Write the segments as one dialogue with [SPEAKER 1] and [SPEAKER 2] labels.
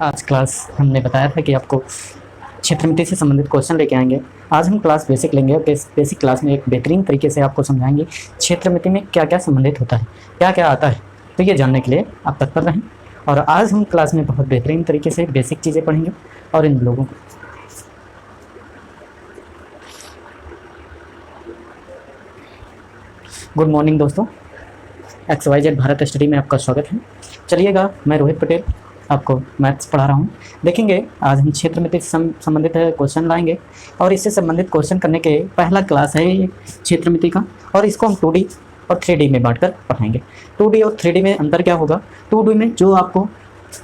[SPEAKER 1] आज क्लास हमने बताया था कि आपको क्षेत्रमिति से संबंधित क्वेश्चन लेके आएंगे। आज हम क्लास बेसिक लेंगे और बेसिक क्लास में एक बेहतरीन तरीके से आपको समझाएंगे क्षेत्रमिति में क्या क्या संबंधित होता है, क्या क्या आता है। तो ये जानने के लिए आप तत्पर रहें। और आज हम क्लास में बहुत बेहतरीन तरीके से बेसिक चीज़ें पढ़ेंगे और इन लोगों को गुड मॉर्निंग दोस्तों, XYZ भारत स्टडी में आपका स्वागत है। चलिएगा, मैं रोहित पटेल आपको मैथ्स पढ़ा रहा हूँ। देखेंगे आज हम क्षेत्रमिति से संबंधित क्वेश्चन लाएंगे और इससे संबंधित क्वेश्चन करने के पहला क्लास है ये क्षेत्रमिति का, और इसको हम 2D और 3D में बांटकर पढ़ाएंगे। 2D और 3D में अंतर क्या होगा? 2D में जो आपको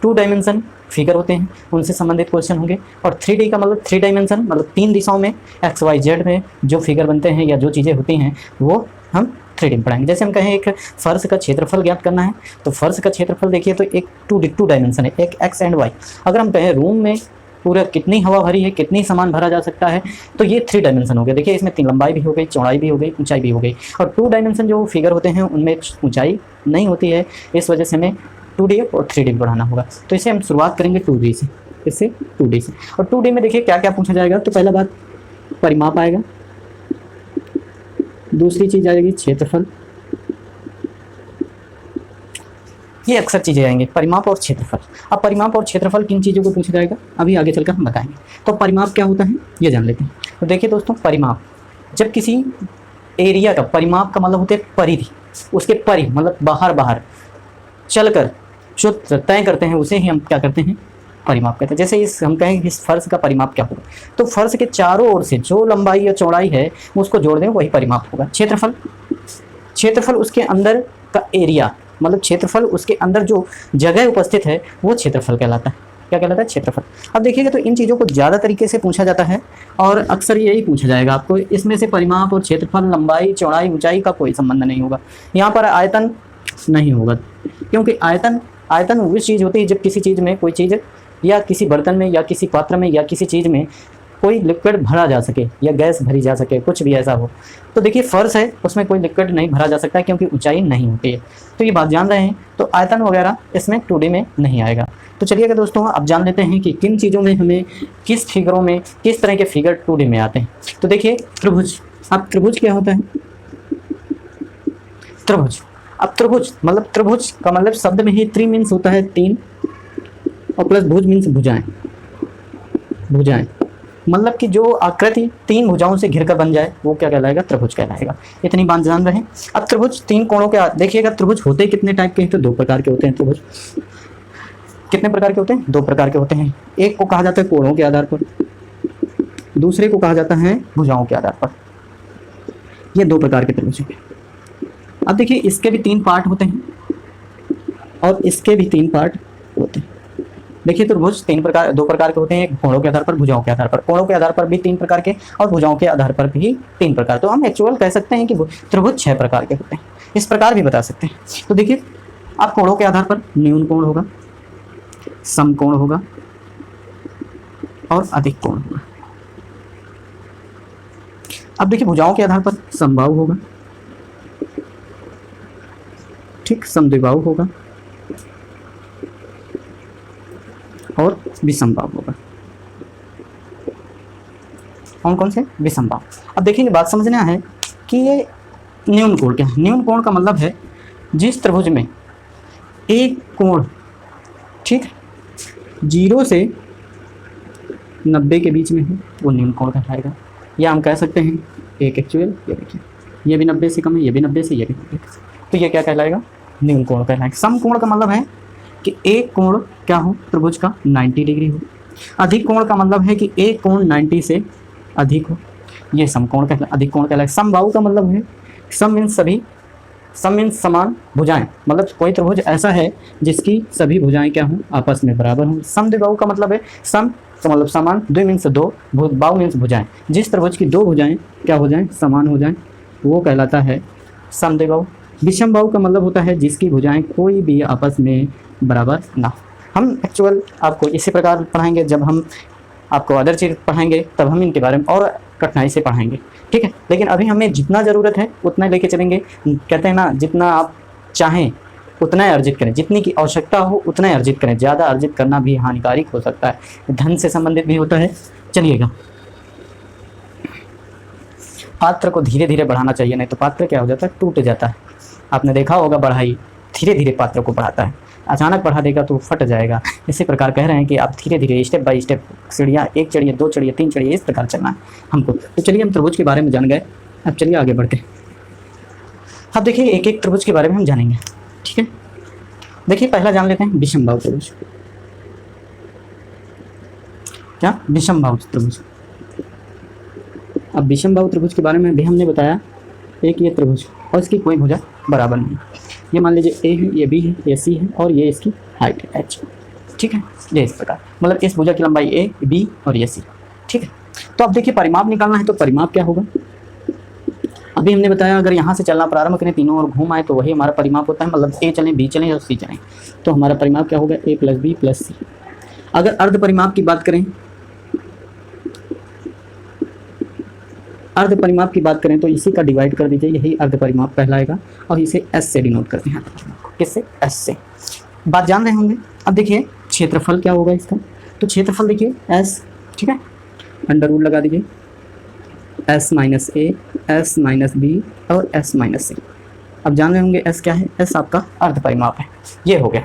[SPEAKER 1] 2 डायमेंशन फिगर होते हैं उनसे संबंधित क्वेश्चन होंगे, और 3D का मतलब 3 डायमेंशन मतलब 3 दिशाओं में XYZ में जो फिगर बनते हैं या जो चीज़ें होती हैं वो हम 3D में पढ़ाएंगे। जैसे हम कहें एक फर्श का क्षेत्रफल ज्ञात करना है, तो फर्श का क्षेत्रफल देखिए तो एक 2 डायमेंशन है, एक X एंड Y। अगर हम कहें रूम में पूरा कितनी हवा भरी है, कितनी सामान भरा जा सकता है, तो ये 3 डायमेंशन हो गए। देखिए इसमें 3 लंबाई भी हो गई, चौड़ाई भी हो गई, ऊंचाई भी हो गई। और 2 डायमेंशन जो फिगर होते हैं उनमें ऊंचाई नहीं होती है, इस वजह से हमें 2D और 3D बढ़ाना होगा। तो इसे हम शुरुआत करेंगे 2D से, इससे 2D से। और 2D में देखिए क्या क्या पूछा जाएगा। तो पहला बात परिमाप आएगा, दूसरी चीज़ आएगी क्षेत्रफल। ये अक्सर चीज़ें आएंगे, परिमाप और क्षेत्रफल। अब परिमाप और क्षेत्रफल किन चीज़ों को पूछा जाएगा अभी आगे चलकर हम बताएंगे। तो परिमाप क्या होता है ये जान लेते हैं। तो देखिए दोस्तों, परिमाप जब किसी एरिया का, परिमाप का मतलब होते हैं परिधि, उसके परि मतलब बाहर चलकर जो तय करते हैं उसे ही हम क्या करते हैं, परिमाप कहते हैं। जैसे हम कहें इस फर्श का परिमाप क्या होगा, तो फर्श के चारों ओर से जो लंबाई या चौड़ाई है उसको जोड़ दें वही परिमाप होगा। क्षेत्रफल उसके अंदर का एरिया मतलब क्षेत्रफल उसके अंदर जो जगह उपस्थित है वो क्षेत्रफल कहलाता है। क्या कहलाता है? क्षेत्रफल। अब देखिएगा तो इन चीज़ों को ज़्यादा तरीके से पूछा जाता है और अक्सर यही पूछा जाएगा आपको। इसमें से परिमाप और क्षेत्रफल, लंबाई, चौड़ाई, ऊंचाई का कोई संबंध नहीं होगा। यहाँ पर आयतन नहीं होगा, क्योंकि आयतन वो चीज़ होती है जब किसी चीज़ में, कोई चीज़ या किसी बर्तन में या किसी पात्र में या किसी चीज़ में कोई लिक्विड भरा जा सके या गैस भरी जा सके, कुछ भी ऐसा हो। तो देखिए फर्श है, उसमें कोई लिक्विड नहीं भरा जा सकता है क्योंकि ऊंचाई नहीं होती है। तो ये बात जान रहे हैं। तो आयतन वगैरह इसमें 2D में नहीं आएगा। तो चलिएगा दोस्तों, अब जान लेते हैं कि किन चीज़ों में हमें, किस फिगरों में किस तरह के फिगर 2D में आते हैं। तो देखिए त्रिभुज। अब त्रिभुज क्या होता है? त्रिभुज, अब त्रिभुज का मतलब शब्द में ही त्रि मीन्स होता है 3 और प्लस भुज मीन्स भुजाएं। मतलब कि जो आकृति 3 भुजाओं से घिरकर बन जाए वो क्या कहलाएगा? त्रिभुज कहलाएगा। इतनी बात जान रहे हैं। अब त्रिभुज 3 कोणों के, देखिएगा त्रिभुज होते कितने टाइप के हैं? तो 2 प्रकार के होते हैं त्रिभुज। कितने प्रकार के होते हैं? 2 प्रकार के होते हैं। एक को कहा जाता है कोणों के आधार पर, दूसरे को कहा जाता है भुजाओं के आधार पर। ये 2 प्रकार के त्रिभुज हैं। अब देखिए इसके भी 3 पार्ट होते हैं और इसके भी 3 पार्ट होते हैं। देखिए त्रिभुज 2 प्रकार के होते हैं, एक कोणों के आधार पर, भुजाओं के आधार पर। कोणों के आधार पर भी 3 प्रकार के और भुजाओं के आधार पर भी 3 प्रकार। तो हम एक्चुअल कह सकते हैं कि त्रिभुज 6 प्रकार के होते हैं। इस प्रकार भी बता सकते हैं। तो देखिए आप कोणों के आधार पर न्यून कोण होगा, समकोण होगा और अधिक कोण होगा। अब देखिए भुजाओं के आधार पर समबाहु होगा, ठीक, समद्विबाहु होगा और विषमबाहु होगा। कौन से? विषमबाहु। अब देखिए बात समझना है कि ये न्यून कोण क्या है। न्यून कोण का मतलब है जिस त्रिभुज में एक कोण, ठीक, 0 से 90 के बीच में है वो न्यून कोण कहलाएगा। या हम कह सकते हैं एक एक्चुअल, ये देखिए ये भी 90 से कम है, ये भी 90 से, ये भी 90, तो ये क्या कहलाएगा? न्यून कोण कहलाएगा। समकोण का मतलब है कि एक कोण क्या हो त्रिभुज का 90 डिग्री हो। अधिक कोण का मतलब है कि एक कोण 90 से अधिक हो, ये समकोण कहलाएगा, अधिक कोण कहलाएगा। समबाहु का मतलब है, सम मीन्स समान भुजाएं, मतलब कोई त्रिभुज ऐसा है जिसकी सभी भुजाएं क्या हों, आपस में बराबर हों। समद्विबाहु का मतलब है, सम का मतलब समान, द्वि मीन्स 2, बाहु मीन्स भुजाएं। जिस त्रिभुज की 2 भुजाएं क्या हो जाएं, समान हो जाएं, वो कहलाता है समद्विबाहु। विषमबाहु का मतलब होता है जिसकी भुजाएं कोई भी आपस में बराबर ना हो। हम एक्चुअल आपको इसी प्रकार पढ़ाएंगे। जब हम आपको अदर चीज़ पढ़ाएंगे तब हम इनके बारे में और कठिनाई से पढ़ाएंगे, ठीक है। लेकिन अभी हमें जितना ज़रूरत है उतना लेके चलेंगे। कहते हैं ना, जितना आप चाहें उतना ही अर्जित करें, जितनी की आवश्यकता हो उतना ही अर्जित करें, ज़्यादा अर्जित करना भी हानिकारक हो सकता है, धन से संबंधित भी होता है। चलिएगा, पात्र को धीरे धीरे बढ़ाना चाहिए, नहीं तो पात्र क्या हो जाता है, टूट जाता है। आपने देखा होगा बढ़ाई धीरे धीरे पात्र को बढ़ाता है, अचानक बढ़ा देगा तो फट जाएगा। इसी प्रकार कह रहे हैं कि आप धीरे धीरे स्टेप बाय स्टेप सीढ़ियाँ, एक चढ़िए, दो चढ़िए, तीन चढ़िए, इस प्रकार चलना है हमको। तो चलिए हम त्रिभुज के बारे में जान गए, अब चलिए आगे बढ़ते हैं। अब देखिए एक एक त्रिभुज के बारे में हम जानेंगे, ठीक है। देखिए पहला जान लेते हैं विषमबाहु त्रिभुज। क्या? विषमबाहु त्रिभुज। अब विषमबाहु त्रिभुज के बारे में भी हमने बताया, एक ये त्रिभुज और इसकी कोई भुजा बराबर नहीं। ये मान लीजिए ए है, ये बी है, ये सी है और ये इसकी हाइट है एच, ठीक है। ये इस प्रकार, मतलब इस भुजा की लंबाई ए, बी और ये सी, ठीक है। तो अब देखिए परिमाप निकालना है, तो परिमाप क्या होगा? अभी हमने बताया अगर यहाँ से चलना प्रारंभ करें, तीनों ओर घूम आए तो वही हमारा परिमाप होता है, मतलब ए चलें, बी चलें और सी चलें, तो हमारा परिमाप क्या होगा? ए प्लस बी प्लस सी। अगर अर्ध परिमाप की बात करें, अर्ध परिमाप की बात करें तो इसी का डिवाइड कर दीजिए, यही अर्ध परिमाप कहलाएगा और इसे एस से डिनोट करते हैं। किससे? एस से। बात जान रहे होंगे। अब देखिए क्षेत्रफल क्या होगा इसका, तो क्षेत्रफल देखिए एस, ठीक है, अंडर रूट लगा दीजिए, S minus A, S minus B और एस माइनस सी। अब जान रहे होंगे एस क्या है? एस आपका अर्ध परिमाप है, ये हो गया,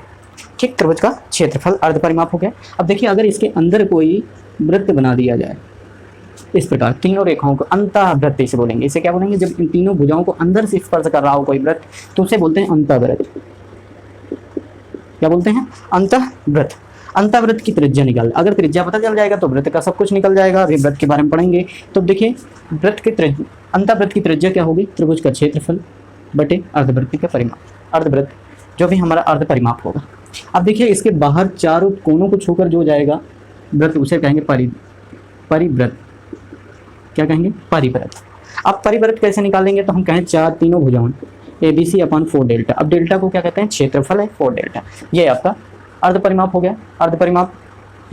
[SPEAKER 1] ठीक। त्रिभुज का क्षेत्रफल अर्ध परिमाप हो गया। अब देखिए अगर इसके अंदर कोई वृत्त बना दिया जाए इस प्रकार, तीनों रेखाओं को अंतःवृत्त इसे बोलेंगे। इसे क्या बोलेंगे? जब इन तीनों भुजाओं को अंदर से स्पर्श कर रहा हो कोई वृत्त तो उसे बोलते हैं अंतःवृत्त। क्या बोलते हैं? अंतःवृत्त। अंतःवृत्त की त्रिज्या निकाल, अगर त्रिज्या पता चल जाएगा तो वृत्त का सब कुछ निकल जाएगा। अभी वृत्त के बारे में पढ़ेंगे। तो देखिए वृत्त की त्रिज्या, अंतःवृत्त की त्रिज्या क्या होगी? त्रिभुज का क्षेत्रफल बटे अर्धवृत्त का परिमाप, अर्धवृत्त जो भी हमारा अर्ध परिमाप होगा। अब देखिए इसके बाहर चारों कोनों को छूकर जो जाएगा वृत्त उसे कहेंगे परिवृत्त। क्या कहेंगे? परिवृत्त। अब परिवृत्त कैसे निकालेंगे? तो हम कहें चार तीनों भुजाओं A B C upon 4 delta. अब डेल्टा को क्या कहते हैं? क्षेत्रफल है 4 डेल्टा। ये आपका अर्ध परिमाप हो गया। अर्ध परिमाप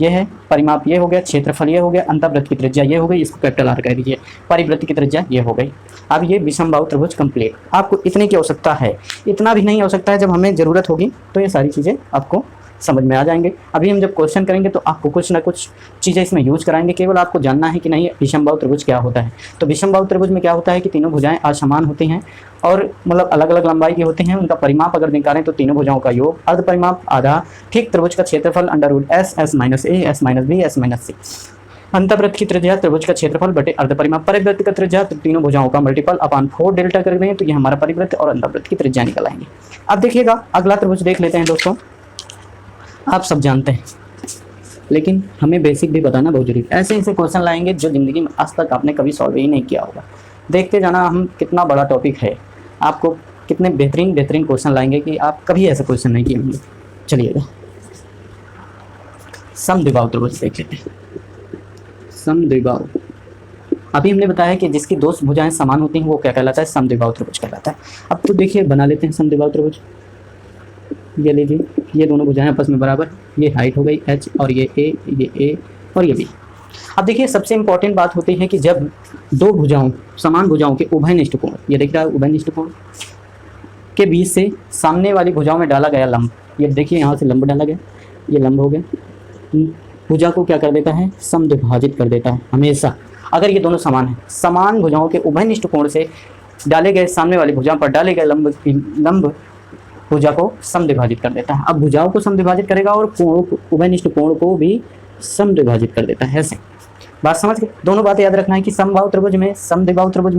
[SPEAKER 1] ये है, परिमाप ये हो गया, क्षेत्रफल ये हो गया, अंतःवृत्त की त्रिज्या ये हो गई, इसको कैपिटल आर कह दीजिए, परिवृत्त की त्रिज्या ये हो गई। अब ये विषमबाहु त्रिभुज कंप्लीट। आपको इतने की आवश्यकता है, इतना भी नहीं आवश्यकता है, जब हमें ज़रूरत होगी तो ये सारी चीज़ें आपको समझ में आ जाएंगे। अभी हम जब क्वेश्चन करेंगे तो आपको कुछ ना कुछ चीज़ें इसमें यूज कराएंगे, केवल आपको जानना है कि नहीं विषमबाहु त्रिभुज क्या होता है। तो विषमबाहु त्रिभुज में क्या होता है कि तीनों भुजाएं असमान होती हैं और मतलब अलग अलग लंबाई की होती हैं। उनका परिमाप अगर निकालें तो तीनों भुजाओं का योग, अर्ध परिमाप आधा, ठीक। त्रिभुज का क्षेत्रफल under root S, S minus A, S minus B, S minus C. अंतःवृत्त की त्रिज्या त्रिभुज का क्षेत्रफल बटे अर्ध परिमाप। परिवृत्त का त्रिज्या तीनों भुजाओं का मल्टीपल अपॉन 4 डेल्टा कर दें तो ये हमारा परिवृत्त और अंतःवृत्त की त्रिज्या निकल आएंगे। अब देखिएगा अगला त्रिभुज देख लेते हैं दोस्तों। आप सब जानते हैं लेकिन हमें बेसिक भी बताना बहुत जरूरी है। ऐसे ऐसे क्वेश्चन लाएंगे जो ज़िंदगी में आज तक आपने कभी सॉल्व ही नहीं किया होगा। देखते जाना हम कितना बड़ा टॉपिक है, आपको कितने बेहतरीन बेहतरीन क्वेश्चन लाएंगे कि आप कभी ऐसे क्वेश्चन नहीं किए होंगे। चलिएगा समद्विबाहु त्रिभुज देख लेते हैं। समद्विबाहु, अभी हमने बताया कि जिसकी दो भुजाएं समान होती हैं वो क्या कहलाता है? समद्विबाहु त्रिभुज कहलाता है। अब तो देखिए बना लेते हैं समद्विबाहु त्रिभुज। ये लीजिए, ये दोनों भुजाएं आपस में बराबर, ये हाइट हो गई h और ये a और ये b। अब देखिए सबसे इंपॉर्टेंट बात होती है कि जब दो भुजाओं, समान भुजाओं के उभयनिष्ठ कोण, ये दिख रहा है उभयनिष्ठ कोण के बीच से सामने वाली भुजाओं में डाला गया लंब, ये देखिए यहाँ से लंब डाला गया, ये लंब हो गया, भुजा को क्या कर देता है? समद्विभाजित कर देता है हमेशा। अगर ये दोनों समान हैं, समान भुजाओं के उभयनिष्ठ कोण से डाले गए, सामने वाली भुजा पर डाले गए लंब भुजा को समद्विभाजित कर देता है। अब भुजाओं को समद्विभाजित करेगा और कोण, उभयनिष्ठ कोण को भी समद्विभाजित कर देता है। ऐसे बात समझ गए? दोनों बातें याद रखना है कि समबाहु त्रिभुज में, समद्विबाहु त्रिभुज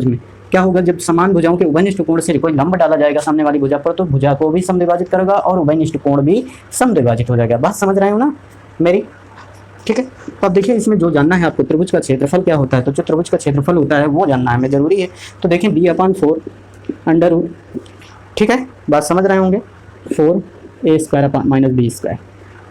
[SPEAKER 1] में क्या होगा? जब समान भुजाओं के उभयनिष्ठ कोण से कोई लंब डाला जाएगा सामने वाली भुजा पर तो भुजा को भी समद्विभाजित करेगा और उभयनिष्ठ कोण भी समद्विभाजित हो जाएगा। बात समझ रहे हो ना मेरी? ठीक है। तो अब देखिए इसमें जो जानना है आपको, त्रिभुज का क्षेत्रफल क्या होता है। तो जो त्रिभुज का क्षेत्रफल होता है वो जानना हमें जरूरी है। तो देखिए b/4 अंडर रूट, ठीक है, बात समझ रहे होंगे, 4a² minus b²,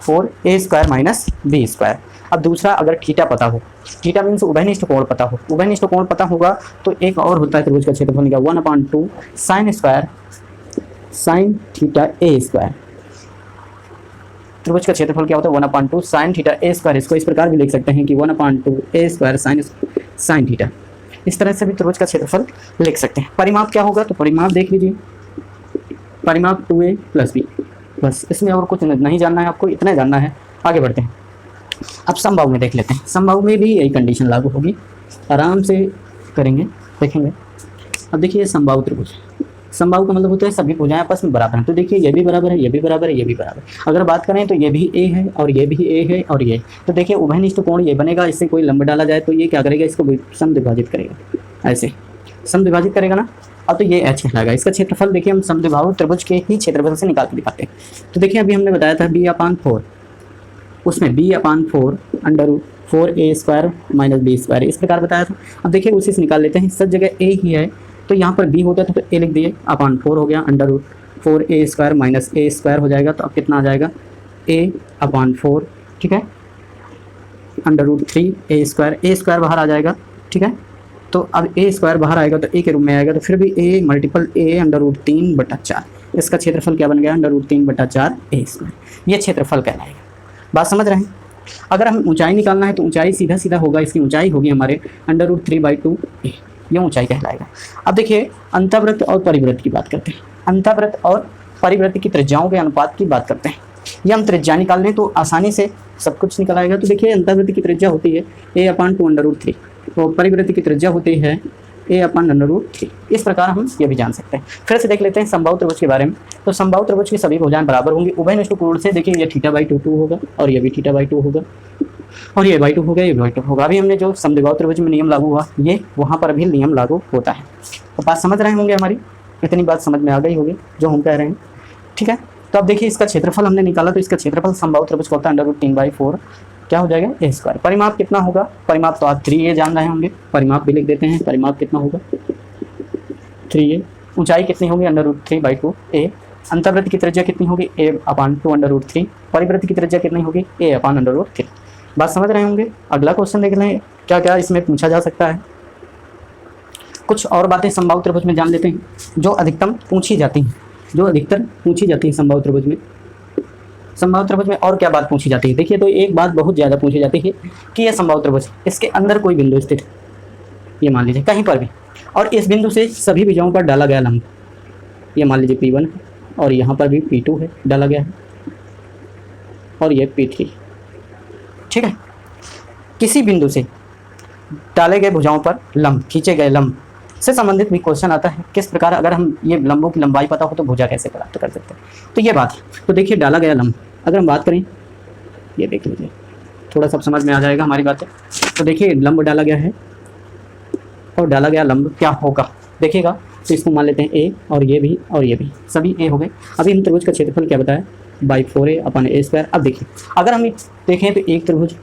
[SPEAKER 1] 4a² minus b²। अब दूसरा अगर थीटा पता हो, थीटा मीन्स उभयनिष्ठ कोण पता हो, उभयनिष्ठ कोण पता होगा तो एक और होता है त्रिभुज का क्षेत्रफल का 1/2 sin थीटा a²। त्रिभुज का क्षेत्रफल क्या होता है? 1/2 sin थीटा a²। इसको इस प्रकार भी लिख सकते हैं कि 1/2 a² sin थीटा। इस तरह से भी त्रिभुज का क्षेत्रफल लिख सकते हैं। परिमाप क्या होगा? तो परिमाप देख लीजिए, परिमाप 2a प्लस बी, बस इसमें और कुछ नहीं जानना है आपको, इतना जानना है। आगे बढ़ते हैं। अब समबाहु में देख लेते हैं। समबाहु में भी यही कंडीशन लागू होगी, आराम से करेंगे, देखेंगे। अब देखिए समबाहु त्रिभुज, समबाहु का मतलब होता है सभी भुजाएं आपस में बराबर हैं। तो देखिए ये भी बराबर है, ये भी बराबर है, ये भी बराबर है। अगर बात करें तो ये भी ए है और ये भी ए है और ये, तो देखिए उभयनिष्ठ कोण ये बनेगा। इससे कोई लंब डाला जाए तो ये क्या करेगा, इसको समद्विभाजित करेगा, ऐसे समद्विभाजित करेगा ना। अब तो ये एच कहलाएगा। इसका क्षेत्रफल देखिए हम समद्विबाहु त्रिभुज के ही क्षेत्रफल से निकाल के दिखाते हैं। तो देखिए अभी हमने बताया था b/4, उसमें b/4 √4a² - b², इस प्रकार बताया था। अब देखिए उसी से निकाल लेते हैं। सब जगह a ही है तो यहाँ पर b होता था तो a लिख दिए, /4 हो गया, √4a² - a² हो जाएगा। तो अब कितना आ जाएगा, a/4, ठीक है, √3a², a² बाहर आ जाएगा, ठीक है। तो अब a² बाहर आएगा तो a के रूप में आएगा, तो फिर भी a मल्टीपल a √3/4, इसका क्षेत्रफल क्या बन गया, √3/4 a², ये क्षेत्रफल कहलाएगा। बात समझ रहे हैं। अगर हम ऊंचाई निकालना है तो ऊंचाई सीधा सीधा होगा, इसकी ऊंचाई होगी हमारे √3/2a, ये ऊंचाई कहलाएगा। अब देखिए अंतःवृत्त और परिवृत्त की बात करते हैं। अंतःवृत्त और परिवृत्त की त्रिज्याओं के अनुपात की बात करते हैं। ये हम त्रिज्या निकाल लें तो आसानी से सब कुछ निकल आएगा। तो देखिए अंतःवृत्त की त्रिज्या होती है a/2√3, तो परिवृत्त की त्रिज्या होती है a/√3। इस प्रकार हम ये भी जान सकते हैं। फिर से देख लेते हैं समबाहु त्रिभुज के बारे में। तो समबाहु त्रिभुज की सभी भुजाएं बराबर होंगी। उभयनिष्ठ कोण से देखिए ये θ/2 होगा और ये भी θ/2 होगा और ये बाई 2 हो गया, ये बाई 2 होगा। अभी हमने जो समद्विबाहु त्रिभुज में नियम लागू हुआ, ये वहाँ पर भी नियम लागू होता है। तो बात समझ रहे होंगे, हमारी इतनी बात समझ में आ गई होगी जो हम कह रहे हैं, ठीक है। तो अब देखिए इसका क्षेत्रफल हमने निकाला, तो इसका क्षेत्रफल समबाहु त्रिभुज का होता है √3/4, क्या हो जाएगा, a²। परिमाप कितना होगा, परिमाप तो आप 3a जान रहे होंगे, परिमाप भी लिख देते हैं। परिमाप कितना होगा, 3a। ऊंचाई कितनी होगी, √3/2a। अंतःवृत्त की त्रिज्या कितनी होगी, a/2√3। परिवृत्त की त्रिज्या कितनी होगी, a/√3। बात समझ रहे होंगे। अगला क्वेश्चन देख लें क्या क्या इसमें पूछा जा सकता है। कुछ और बातें समबाहु त्रिभुज में जान लेते हैं जो अधिकतम पूछी जाती हैं, जो अधिकतर पूछी जाती है समबाहु त्रिभुज में। समबाहु त्रिभुज में और क्या बात पूछी जाती है, देखिए तो एक बात बहुत ज़्यादा पूछी जाती है कि यह समबाहु त्रिभुज, इसके अंदर कोई बिंदु स्थित, ये मान लीजिए कहीं पर भी, और इस बिंदु से सभी भुजाओं पर डाला गया लंब, ये मान लीजिए P1 है और यहाँ पर भी P2 है डाला गया है और ये P3, ठीक है। किसी बिंदु से डाले गए भुजाओं पर लंब, खींचे गए लंब से संबंधित भी क्वेश्चन आता है। किस प्रकार, अगर हम ये लंबों की लंबाई पता हो तो भुजा कैसे प्राप्त कर सकते हैं, तो ये बात। तो देखिए डाला गया लंब, अगर हम बात करें, ये देख लीजिए, थोड़ा सा समझ में आ जाएगा हमारी बातें। तो देखिए लंब डाला गया है और डाला गया लंब क्या होगा देखिएगा, तो इसको मान लेते हैं a और ये भी सभी a हो गए। अभी हम त्रिभुज का क्षेत्रफल क्या बताया, /4a/a²। अब देखिए अगर हम देखें तो एक त्रिभुज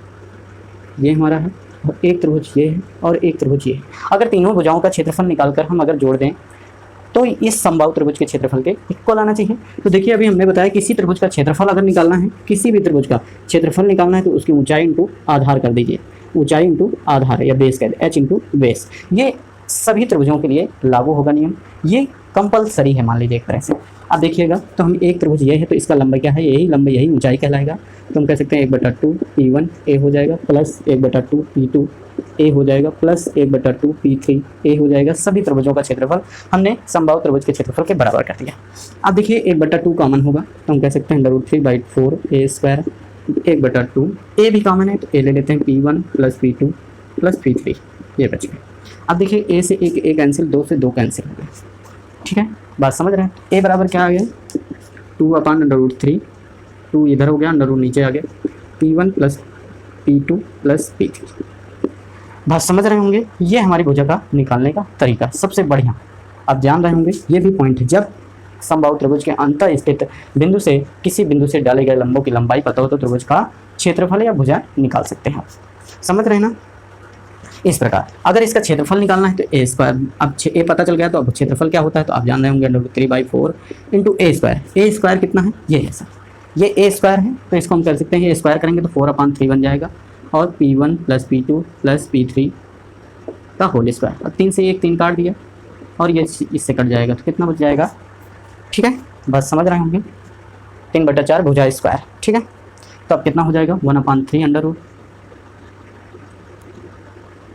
[SPEAKER 1] ये हमारा है और एक त्रिभुज ये है और एक त्रिभुज ये है। अगर तीनों भुजाओं का क्षेत्रफल निकालकर हम अगर जोड़ दें तो इस समबाहु त्रिभुज के क्षेत्रफल के इक्वल आना चाहिए। तो देखिए अभी हमने बताया किसी त्रिभुज का क्षेत्रफल अगर निकालना है, किसी भी त्रिभुज का क्षेत्रफल निकालना है तो उसकी ऊंचाई इंटू आधार कर दीजिए, ऊंचाई इंटू आधार या बेस कह दे, h इंटू बेस। ये सभी त्रिभुजों के लिए लागू होगा नियम, ये कंपलसरी है मान लीजिए एक तरह से। अब देखिएगा तो हम एक त्रिभुज ये है तो इसका लंबाई क्या है, यही लंबाई यही ऊंचाई कहलाएगा। तो हम कह सकते हैं 1/2 P1 a हो जाएगा प्लस 1/2 P2 a हो जाएगा प्लस 1/2 P3 a हो जाएगा। सभी त्रिभुजों का क्षेत्रफल हमने समबाहु त्रिभुज के क्षेत्रफल के बराबर कर दिया। अब देखिए 1/2 कॉमन होगा तो हम कह सकते हैं √3/4 a²। 1/2 a भी कॉमन है तो a ले लेते हैं, P1 plus P2 plus P3, ये बच गया। अब देखिए a से एक कैंसिल, 2 से 2 कैंसिल हो गया, ठीक है। बात समझ रहे हैं। a बराबर क्या आ गया, 2/√3, 2 इधर हो गया, √ नीचे आ गया, P1 plus P2 plus P3। बात समझ रहे होंगे। ये हमारी भुजा का निकालने का तरीका सबसे बढ़िया आप जान रहे होंगे। ये भी पॉइंट है, जब समबाहु त्रिभुज के अंतर स्थित बिंदु से किसी बिंदु से डाले गए लंबों की लंबाई पता हो तो त्रिभुज का क्षेत्रफल या भुजा निकाल सकते हैं आप। समझ रहे हैं ना। इस प्रकार अगर इसका क्षेत्रफल निकालना है तो a², अब a पता चल गया तो अब क्षेत्रफल क्या होता है तो आप जान रहे होंगे, √3/4 इंटू a²। a² कितना है, ये है सर, ये a² है तो इसको हम कर सकते हैं, a² करेंगे तो 4/3 बन जाएगा और P1 plus P2 plus P3 का होल स्क्वायर। अब 3 से 1 3 काट दिया और ये इससे कट जाएगा तो कितना बच जाएगा, ठीक है। बस समझ रहे होंगे, 3/4 भुजा स्क्वायर, ठीक है। तो अब कितना हो जाएगा, 1/3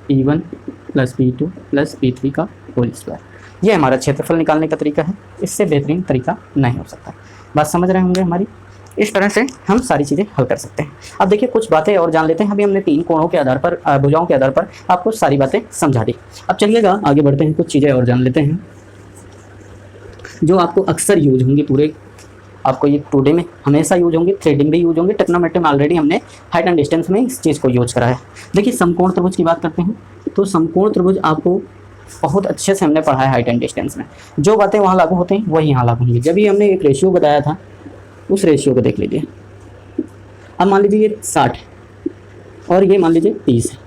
[SPEAKER 1] P1 plus P2 plus P3 का होल स्क्वायर। ये हमारा क्षेत्रफल निकालने का तरीका है, इससे बेहतरीन तरीका नहीं हो सकता। बात समझ रहे होंगे हमारी। इस तरह से हम सारी चीज़ें हल कर सकते हैं। अब देखिए कुछ बातें और जान लेते हैं। अभी हमने 3 कोणों के आधार पर, भुजाओं के आधार पर आपको सारी बातें समझा दी। अब चलिएगा आगे बढ़ते हैं, कुछ चीज़ें और जान लेते हैं जो आपको अक्सर यूज होंगी। पूरे आपको ये 2D में हमेशा यूज होंगी, 3D भी यूज होंगी, ट्रिग्नोमेट्री में ऑलरेडी हमने हाइट एंड डिस्टेंस में इस चीज़ को यूज करा है। देखिए समकोण त्रिभुज की बात करते हैं, तो समकोण त्रिभुज आपको बहुत अच्छे से हमने पढ़ा है हाइट एंड डिस्टेंस में। जो बातें वहाँ लागू होती हैं वही यहाँ लागू होंगी। जब भी हमने एक रेशियो बताया था, उस रेशियो को देख लीजिए। अब मान लीजिए ये 60 और ये मान लीजिए 30 है,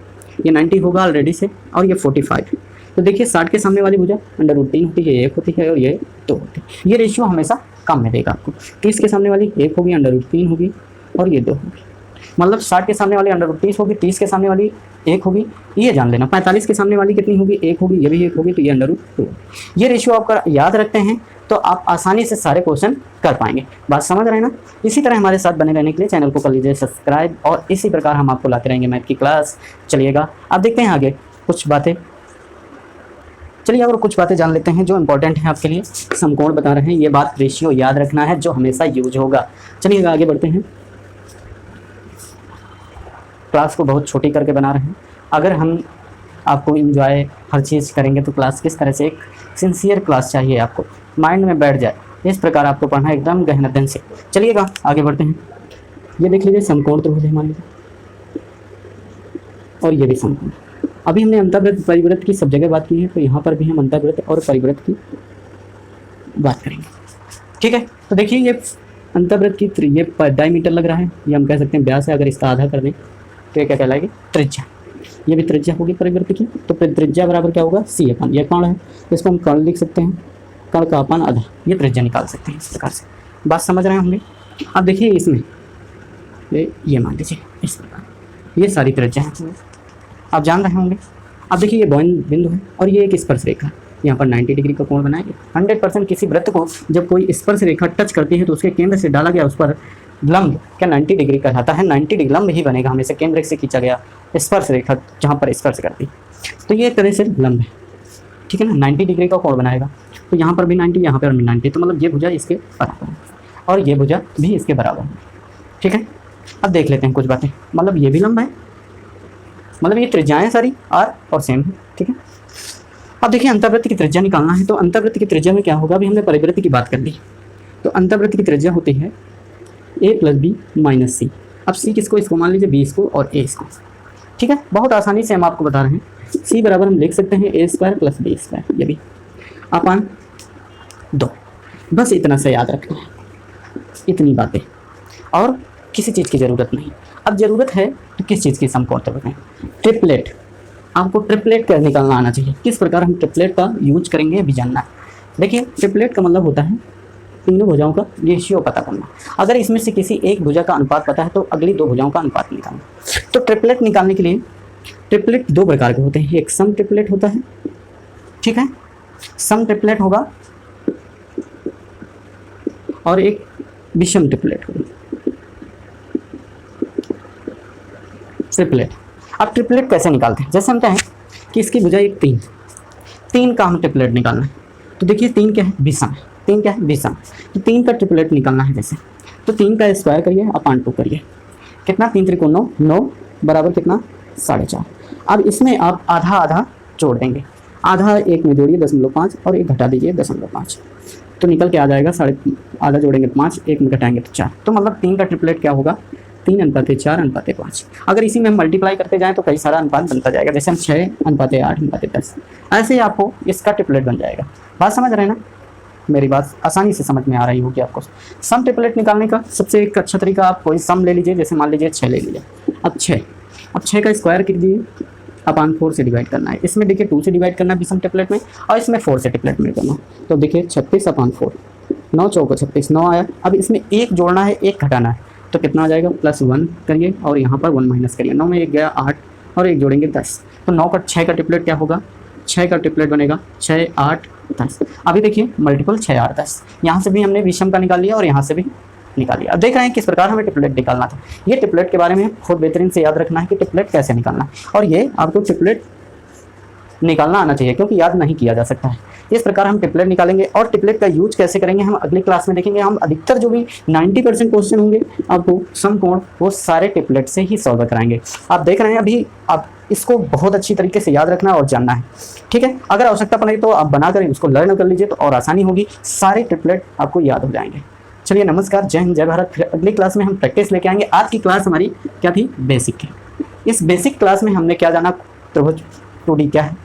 [SPEAKER 1] ये 90 होगा ऑलरेडी से, और ये 45। तो देखिए 60 के सामने वाली भुजा √3 होती है, 1 होती है और ये 2 होती है। ये रेशियो हमेशा कम में देगा आपको। 30 के सामने वाली 1 होगी, √3 होगी और ये 2 होगी। मतलब 60 के सामने वाली √30 होगी, 30 के सामने वाली 1 होगी, ये जान लेना। 45 के सामने वाली कितनी होगी, 1 होगी, ये भी 1 होगी, तो ये √2। ये रेशियो आपका याद रखते हैं तो आप आसानी से सारे क्वेश्चन कर पाएंगे। बात समझ रहे हैं ना। इसी तरह हमारे साथ बने रहने के लिए चैनल को कर लीजिए सब्सक्राइब, और इसी प्रकार हम आपको लाते रहेंगे मैथ की क्लास। चलिएगा अब देखते हैं आगे कुछ बातें। चलिए और कुछ बातें जान लेते हैं जो इंपॉर्टेंट है आपके लिए। समकोण बता रहे हैं, ये बात रेशियो याद रखना है जो हमेशा यूज होगा। चलिएगा आगे बढ़ते हैं। क्लास को बहुत छोटी करके बना रहे हैं। अगर हम आपको इंजॉय हर चीज़ करेंगे तो क्लास किस तरह से, एक सिंसियर क्लास चाहिए आपको, माइंड में बैठ जाए, इस प्रकार आपको पढ़ना है एकदम गहनतन से। चलिएगा आगे बढ़ते हैं। ये देख लीजिए समकोण त्रिभुज है मान लीजिए, और ये भी समकोण। अभी हमने अंतःवृत्त परिवृत्त की सब जगह बात की है, तो यहाँ पर भी हम अंतःवृत्त और परिवृत्त की बात करेंगे। ठीक है, तो देखिए ये अंतःवृत्त की ये डायमीटर लग रहा है, ये हम कह सकते हैं व्यास है। अगर इसका आधा कर दें तो ये क्या कहलाएगी, त्रिज्या। ये भी त्रिज्या होगी परिवृत्त की, तो त्रिज्या बराबर क्या होगा, c अपन। ये कर्ण है तो इसको हम कर्ण लिख सकते हैं, कर्ण का अपन आधा, ये त्रिज्या निकाल सकते हैं इस प्रकार से। बात समझ रहे होंगे। अब देखिए इसमें ये मान लीजिए इस प्रकार, ये सारी त्रिज्या है, आप जान रहे होंगे। अब देखिए ये बिंदु है और ये एक स्पर्श रेखा, यहाँ पर 90 डिग्री का कोण बनाएंगे। 100% किसी वृत्त को जब कोई स्पर्श रेखा टच करती है तो उसके केंद्र से डाला गया उस पर लंब क्या 90 डिग्री कहलाता है। 90 डिग्री लंब ही बनेगा हमेशा, केंद्र से खींचा गया स्पर्श रेखा जहाँ पर स्पर्श करती, तो ये एक तरह से लंब है। ठीक है ना, 90 डिग्री का कोण बनाएगा। तो यहाँ पर भी 90, यहाँ पर भी 90, तो मतलब ये भुजा इसके बराबर है और ये भुजा भी इसके बराबर है। ठीक है, अब देख लेते हैं कुछ बातें। मतलब ये भी लंब है, मतलब ये त्रिज्याएं सारी r और सेम है। ठीक है, अब देखिए अंतःवृत्त की त्रिज्या निकालना है, तो अंतःवृत्त की त्रिज्या में क्या होगा, अभी हमने परिवृत्त की बात कर ली, तो अंतःवृत्त की त्रिज्या होती है a + b - c। अब c किसको, इसको मान लीजिए, b इसको और a इसको। ठीक है, बहुत आसानी से हम आपको बता रहे हैं। c बराबर हम लिख सकते हैं a² + b², ये भी अपन 2। बस इतना से याद रखना है, इतनी बातें, और किसी चीज़ की ज़रूरत नहीं। अब ज़रूरत है तो किस चीज़ की, समकोण त्रिभुज में ट्रिपलेट। आपको ट्रिपलेट का निकालना आना चाहिए। किस प्रकार हम ट्रिपलेट का यूज करेंगे अभी जानना है। देखिए ट्रिपलेट का मतलब होता है तीनों भुजाओं का रेशियो पता करना। अगर इसमें से किसी एक भुजा का अनुपात पता है तो अगली 2 भुजाओं का अनुपात निकालना। तो ट्रिपलेट निकालने के लिए ट्रिपलेट 2 प्रकार के होते हैं। एक सम ट्रिपलेट होता है, ठीक है, सम ट्रिपलेट होगा, और एक विषम ट्रिपलेट होगा। ट्रिपलेट, अब ट्रिपलेट कैसे निकालते हैं, जैसे हम कहें कि इसकी भुजा एक 3 का हम ट्रिपलेट निकालना है, तो देखिए 3 क्या है, विषम है। 3 क्या है, विषम। तो 3 का ट्रिपलेट निकालना है जैसे, तो 3 का स्क्वायर करिए अपन 2 करिए, कितना, 3 त्रिकोण 9, 9 बराबर कितना, 4.5। अब इसमें आप आधा आधा जोड़ देंगे, आधा एक में जोड़िए 0.5 और एक घटा दीजिए 0.5, तो निकल के आ जाएगा आधा जोड़ेंगे 5, एक में घटाएंगे तो 4। तो मतलब 3 का ट्रिपलेट क्या होगा, 3:4:5। अगर इसी में हम मल्टीप्लाई करते जाएं तो कई सारा अनुपात बनता जाएगा, जैसे हम 6:8:10, ऐसे ही आपको इसका ट्रिपलेट बन जाएगा। बात समझ रहे हैं ना, मेरी बात आसानी से समझ में आ रही होगी आपको। सम ट्रिपलेट निकालने का सबसे एक अच्छा तरीका, आप कोई सम ले लीजिए, जैसे मान लीजिए 6 ले लीजिए। अब 6 का स्क्वायर कीजिए, अपन 4 से डिवाइड करना है। इसमें देखिए 2 से डिवाइड करना है विषम ट्रिपलेट में, और इसमें 4 से ट्रिपलेट में करना। तो देखिए 36/4, 9 चौको 36, 9 आया। अब इसमें 1 जोड़ना है, 1 घटाना है, तो कितना आ जाएगा, +1 करिए और यहाँ पर 1 माइनस करिए। 9 में 1 गया 8 और 1 जोड़ेंगे 10, तो 9 का 6 का ट्रिपलेट क्या होगा, 6 का ट्रिपलेट बनेगा 6, 8, 10। अभी देखिए मल्टीपल 6, 8, 10, यहाँ से भी हमने विषम का निकाल लिया और यहाँ से भी निकाल लिया। अब देख रहे हैं किस प्रकार हमें ट्रिपलेट निकालना था। ये ट्रिपलेट के बारे में बहुत बेहतरीन से याद रखना है कि ट्रिपलेट कैसे निकालना है, और ये आपको ट्रिपलेट निकालना आना चाहिए, क्योंकि याद नहीं किया जा सकता है। इस प्रकार हम ट्रिपलेट निकालेंगे, और ट्रिपलेट का यूज कैसे करेंगे हम अगली क्लास में देखेंगे। हम अधिकतर जो भी 90% क्वेश्चन होंगे आपको समकोण वो सारे ट्रिपलेट से ही सॉल्व कराएंगे। आप देख रहे हैं अभी, आप इसको बहुत अच्छी तरीके से याद रखना और जानना है, ठीक है। अगर आवश्यकता पड़े तो आप बना कर उसको लर्न कर लीजिए, तो और आसानी होगी, सारे ट्रिपलेट आपको याद हो जाएंगे। चलिए नमस्कार, जय हिंद, जय भारत। फिर अगली क्लास में हम प्रैक्टिस लेके आएंगे। आज की क्लास हमारी क्या थी? बेसिक की। इस बेसिक क्लास में हमने क्या जाना? त्रिभुज 2D क्या है,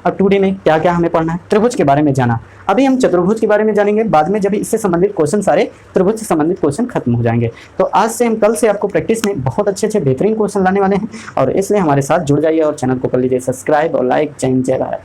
[SPEAKER 1] अब 2D में क्या क्या हमें पढ़ना है, त्रिभुज के बारे में जाना। अभी हम चतुर्भुज के बारे में जानेंगे बाद में, जब इससे संबंधित क्वेश्चन सारे त्रिभुज से संबंधित क्वेश्चन खत्म हो जाएंगे। तो आज से हम कल से आपको प्रैक्टिस में बहुत अच्छे अच्छे बेहतरीन क्वेश्चन लाने वाले हैं, और इसलिए हमारे साथ जुड़ जाइए और चैनल को कर लीजिए सब्सक्राइब और लाइक। जय हिंद, जय भारत।